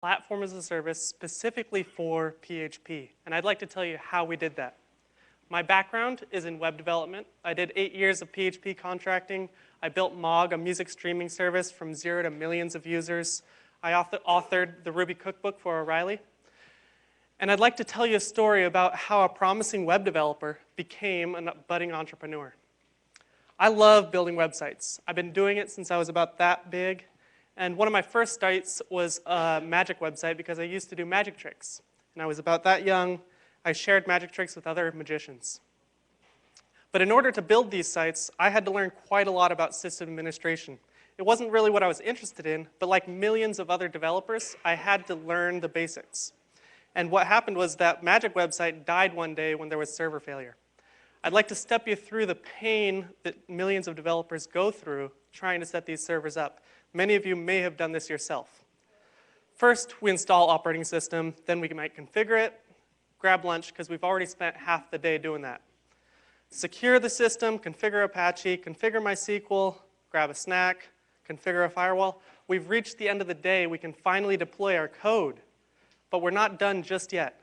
platform as a service specifically for PHP. And I'd like to tell you how we did that. My background is in web development. I did 8 years of PHP contracting. I built Mog, a music streaming service from 0 to millions of users. I authored the Ruby cookbook for O'Reilly. And I'd like to tell you a story about how a promising web developer became a budding entrepreneur. I love building websites. I've been doing it since I was about that big. And one of my first sites was a magic website because I used to do magic tricks. And I was about that young. I shared magic tricks with other magicians. But in order to build these sites, I had to learn quite a lot about system administration. It wasn't really what I was interested in, but like millions of other developers, I had to learn the basics. And what happened was that magic website died one day when there was server failure. I'd like to step you through the pain that millions of developers go through trying to set these servers up. Many of you may have done this yourself. First, we install operating system, then we might configure it, grab lunch, because we've already spent half the day doing that. Secure the system, configure Apache, configure MySQL, grab a snack, configure a firewall. We've reached the end of the day. We can finally deploy our code, but we're not done just yet.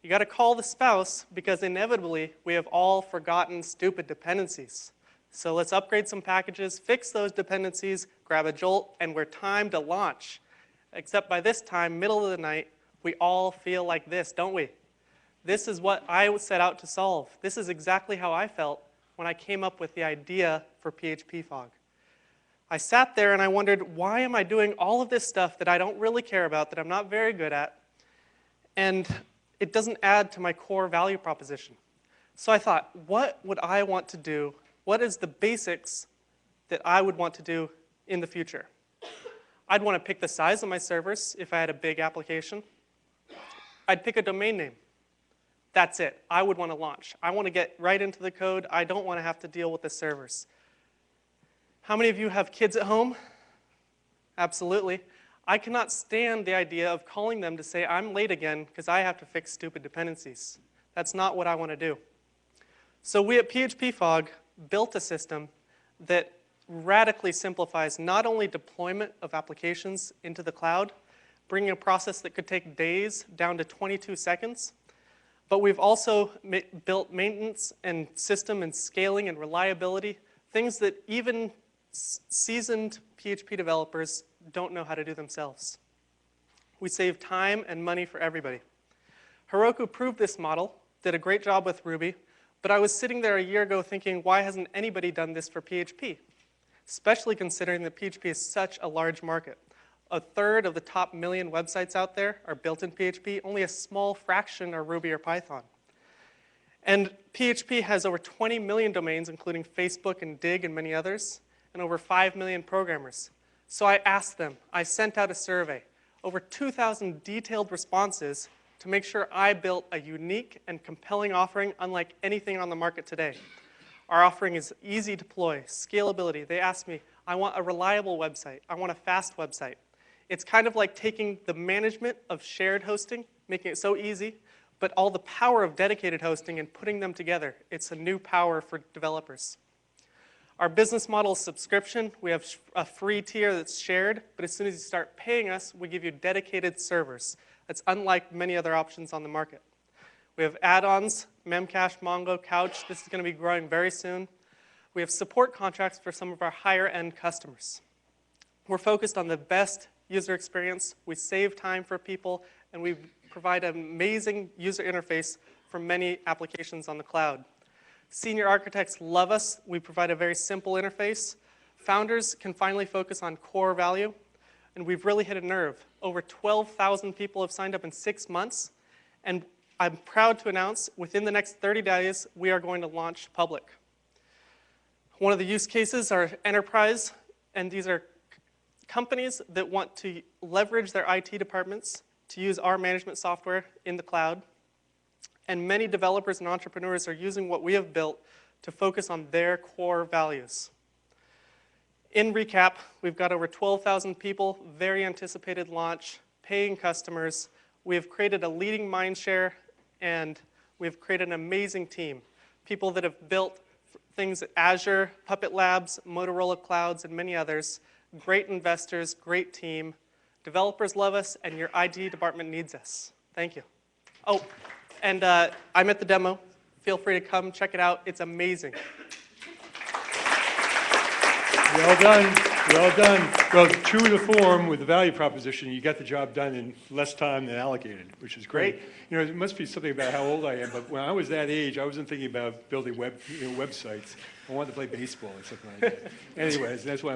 You got to call the spouse because inevitably we have all forgotten stupid dependencies. So let's upgrade some packages, fix those dependencies, grab a jolt, and we're timed to launch. Except by this time, middle of the night, we all feel like this, don't we? This is what I set out to solve. This is exactly how I felt when I came up with the idea for PHP Fog. I sat there and I wondered, why am I doing all of this stuff that I don't really care about, that I'm not very good at, and it doesn't add to my core value proposition? So I thought, what would I want to do? What is the basics that I would want to do in the future? I'd want to pick the size of my servers if I had a big application. I'd pick a domain name. That's it. I would want to launch. I want to get right into the code. I don't want to have to deal with the servers. How many of you have kids at home? Absolutely. I cannot stand the idea of calling them to say, I'm late again because I have to fix stupid dependencies. That's not what I want to do. So we at PHP Fog built a system that radically simplifies not only deployment of applications into the cloud, bringing a process that could take days down to 22 seconds, but we've also built maintenance and system and scaling and reliability, things that even seasoned PHP developers don't know how to do themselves. We save time and money for everybody. Heroku proved this model, did a great job with Ruby, but I was sitting there a year ago thinking, why hasn't anybody done this for PHP? Especially considering that PHP is such a large market. A third of the top 1 million websites out there are built in PHP. Only a small fraction are Ruby or Python. And PHP has over 20 million domains, including Facebook and Dig and many others, and over 5 million programmers. So I asked them, I sent out a survey, over 2,000 detailed responses to make sure I built a unique and compelling offering unlike anything on the market today. Our offering is easy to deploy, scalability. They asked me, I want a reliable website. I want a fast website. It's kind of like taking the management of shared hosting, making it so easy, but all the power of dedicated hosting and putting them together. It's a new power for developers. Our business model is subscription. We have a free tier that's shared, but as soon as you start paying us, we give you dedicated servers. That's unlike many other options on the market. We have add-ons, Memcache, Mongo, Couch. This is going to be growing very soon. We have support contracts for some of our higher-end customers. We're focused on the best user experience. We save time for people, and we provide an amazing user interface for many applications on the cloud. Senior architects love us. We provide a very simple interface. Founders can finally focus on core value, and we've really hit a nerve. Over 12,000 people have signed up in 6 months, and I'm proud to announce within the next 30 days, we are going to launch public. One of the use cases are enterprise, and these are companies that want to leverage their IT departments to use our management software in the cloud. And many developers and entrepreneurs are using what we have built to focus on their core values. In recap, we've got over 12,000 people, very anticipated launch, paying customers. We have created a leading mindshare, and we've created an amazing team. People that have built things at Azure, Puppet Labs, Motorola Clouds, and many others. Great investors, great team. Developers love us, and your IT department needs us. Thank you. Oh, and I'm at the demo. Feel free to come check it out. It's amazing. Well done, well done. Well, true to the form with the value proposition, you got the job done in less time than allocated, which is great. You know, it must be something about how old I am, but when I was that age, I wasn't thinking about building websites. I wanted to play baseball or something like that. Anyways, that's why